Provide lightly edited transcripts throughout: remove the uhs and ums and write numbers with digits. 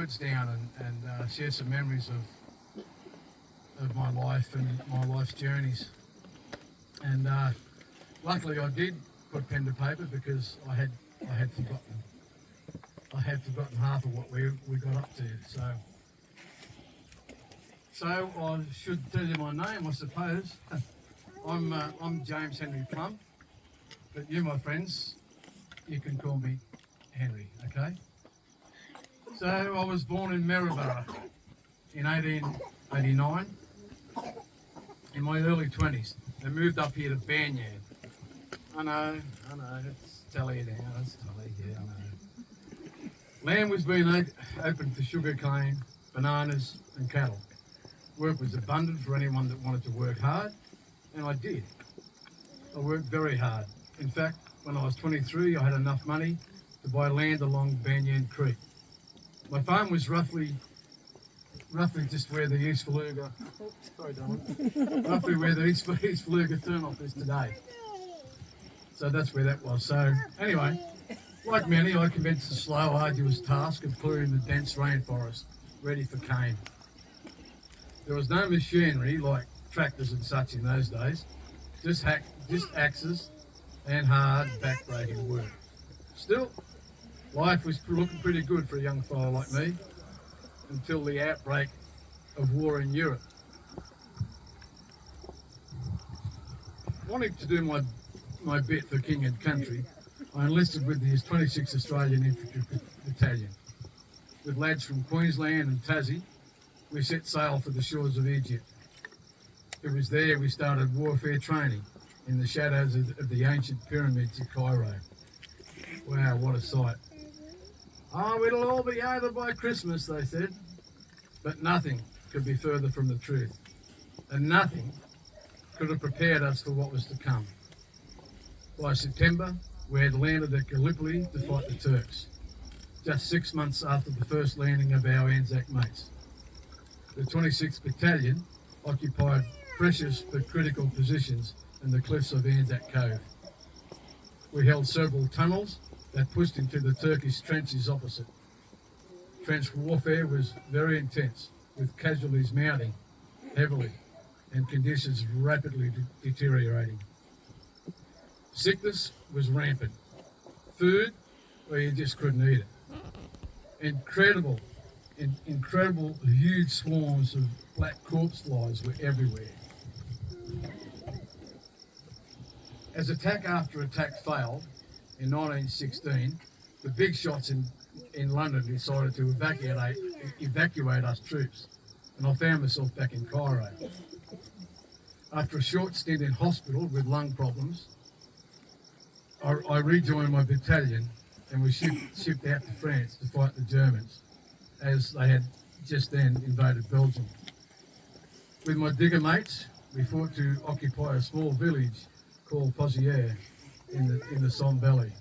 words down and share some memories of my life and my life's journeys. And luckily I did put pen to paper because I had forgotten half of what we got up to. So I should tell you my name, I suppose. I'm James Henry Plumb, but you, my friends, you can call me Henry, okay? So I was born in Maryborough in 1889, in my early 20s. I moved up here to Banyan. I know, it's telly now, it's telly, yeah, I know. Land was being open for sugar cane, bananas and cattle. Work was abundant for anyone that wanted to work hard, and I did. I worked very hard. In fact, when I was 23, I had enough money to buy land along Banyan Creek. My farm was roughly just where the East Faluga, roughly where the East Faluga turnoff is today. So that's where that was. So anyway, like many, I commenced the slow, arduous task of clearing the dense rainforest, ready for cane. There was no machinery like tractors and such in those days, just axes and hard, back-breaking work. Still, life was looking pretty good for a young fellow like me until the outbreak of war in Europe. Wanting to do my bit for King and Country, I enlisted with the 26th Australian Infantry Battalion. With lads from Queensland and Tassie, we set sail for the shores of Egypt. It was there we started warfare training in the shadows of the ancient pyramids of Cairo. Wow, what a sight. Oh, it'll all be over by Christmas, they said. But nothing could be further from the truth. And nothing could have prepared us for what was to come. By September, we had landed at Gallipoli to fight the Turks, just 6 months after the first landing of our Anzac mates. The 26th Battalion occupied precious but critical positions in the cliffs of Anzac Cove. We held several tunnels that pushed into the Turkish trenches opposite. Trench warfare was very intense, with casualties mounting heavily and conditions rapidly deteriorating. Sickness was rampant. Food, well, you just couldn't eat it. Incredible huge swarms of black corpse flies were everywhere. As attack after attack failed, in 1916, the big shots in London decided to evacuate us troops, and I found myself back in Cairo. After a short stint in hospital with lung problems, I rejoined my battalion and was shipped out to France to fight the Germans, as they had just then invaded Belgium. With my digger mates, we fought to occupy a small village called Pozières in the Somme Valley.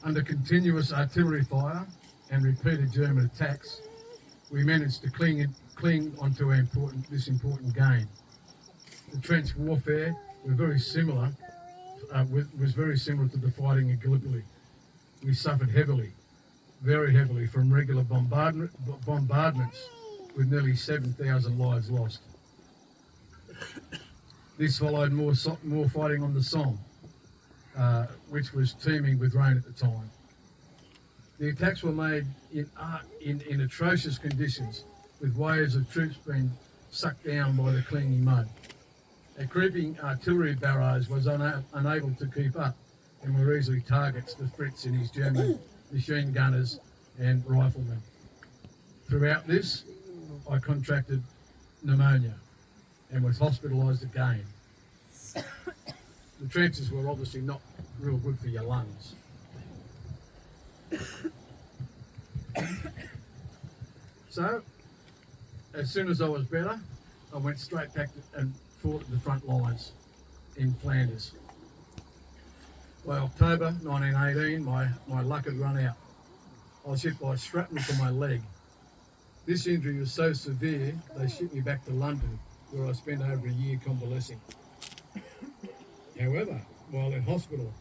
Under continuous artillery fire and repeated German attacks, we managed to cling onto this important gain. The trench warfare was very similar to the fighting in Gallipoli. We suffered very heavily from regular bombardments with nearly 7,000 lives lost. This followed more fighting on the Somme, which was teeming with rain at the time. The attacks were made in atrocious conditions, with waves of troops being sucked down by the clinging mud. A creeping artillery barrage was unable to keep up and were easily targets for Fritz and his German machine gunners and riflemen. Throughout this, I contracted pneumonia and was hospitalised again. The trenches were obviously not real good for your lungs. So, as soon as I was better, I went straight back and fought at the front lines in Flanders. By October 1918, my luck had run out. I was hit by shrapnel to my leg. This injury was so severe, they shipped me back to London, where I spent over a year convalescing. However, while in hospital,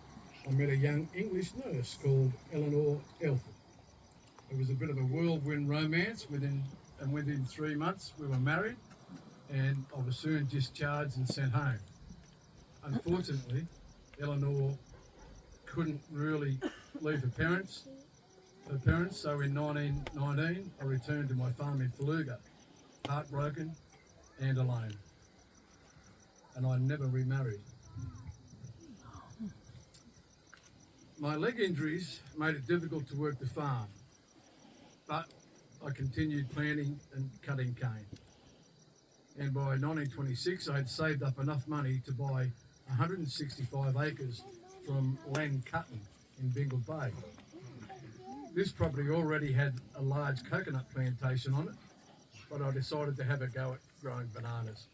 I met a young English nurse called Eleanor Elford, It was a bit of a whirlwind romance. Within 3 months we were married, and I was soon discharged and sent home. Unfortunately, Eleanor couldn't really leave her parents, so in 1919 I returned to my farm in Faluga, heartbroken and alone. And I never remarried. My leg injuries made it difficult to work the farm, but I continued planting and cutting cane. And by 1926 I had saved up enough money to buy 165 acres from Len Cutton in Bingle Bay. This property already had a large coconut plantation on it, but I decided to have a go at growing bananas.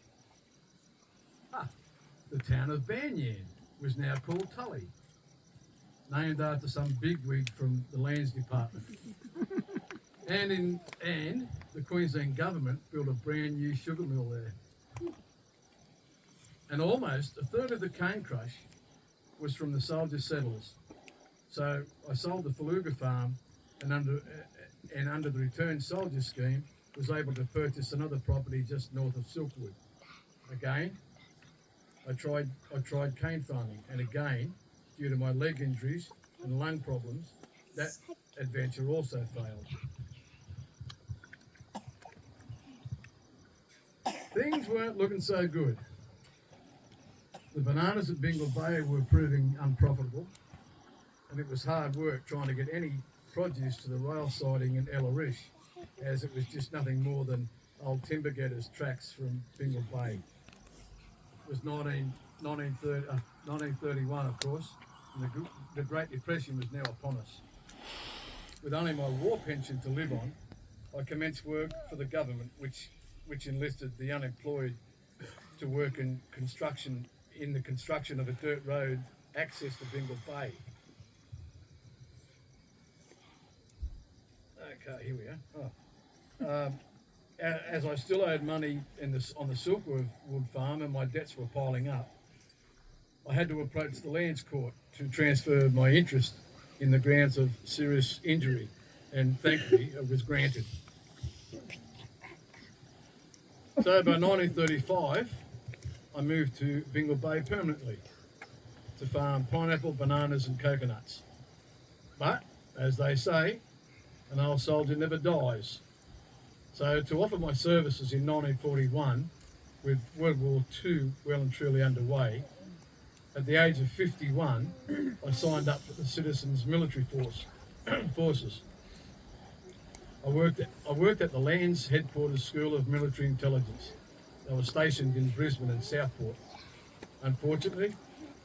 The town of Banyan was now called Tully, named after some bigwig from the Lands Department. And the Queensland government built a brand new sugar mill there. And almost a third of the cane crush was from the soldier settlers. So I sold the Faluga farm and under the Return Soldier scheme was able to purchase another property just north of Silkwood. Again, I tried cane farming, and again, due to my leg injuries and lung problems, that adventure also failed. Things weren't looking so good. The bananas at Bingle Bay were proving unprofitable, and it was hard work trying to get any produce to the rail siding in Elarish, as it was just nothing more than old timber getters' tracks from Bingle Bay. It was 1931, of course, and the Great Depression was now upon us. With only my war pension to live on, I commenced work for the government, which enlisted the unemployed to work in the construction of a dirt road access to Bingle Bay. Okay, here we are. As I still owed money on the Silkwood farm and my debts were piling up, I had to approach the Lands Court to transfer my interest in the grounds of serious injury, and thankfully it was granted. So by 1935, I moved to Bingle Bay permanently to farm pineapple, bananas and coconuts. But, as they say, an old soldier never dies. So to offer my services in 1941, with World War II well and truly underway, at the age of 51, I signed up for the Citizens Military Forces. I worked at the Lands Headquarters School of Military Intelligence. They were stationed in Brisbane and Southport. Unfortunately,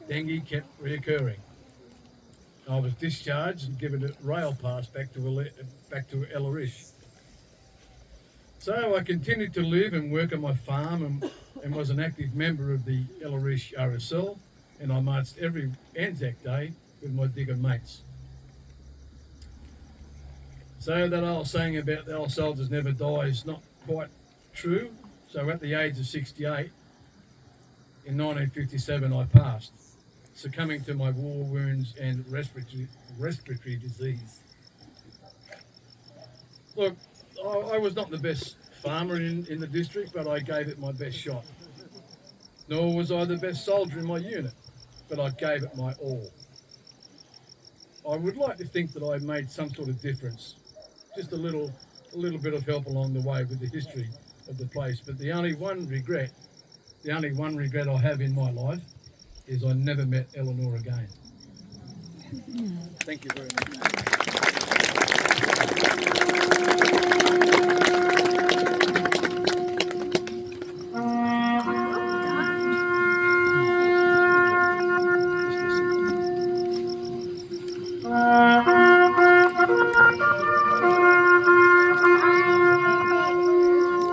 dengue kept reoccurring. I was discharged and given a rail pass back to Elarish. So I continued to live and work on my farm and was an active member of the Elarish RSL, and I marched every Anzac Day with my digger mates. So that old saying about the old soldiers never die is not quite true. So at the age of 68, in 1957 I passed, succumbing to my war wounds and respiratory disease. Look, I was not the best farmer in the district, but I gave it my best shot. Nor was I the best soldier in my unit, but I gave it my all. I would like to think that I made some sort of difference, just a little bit of help along the way with the history of the place. But the only one regret I have in my life is I never met Eleanor again. Thank you very much.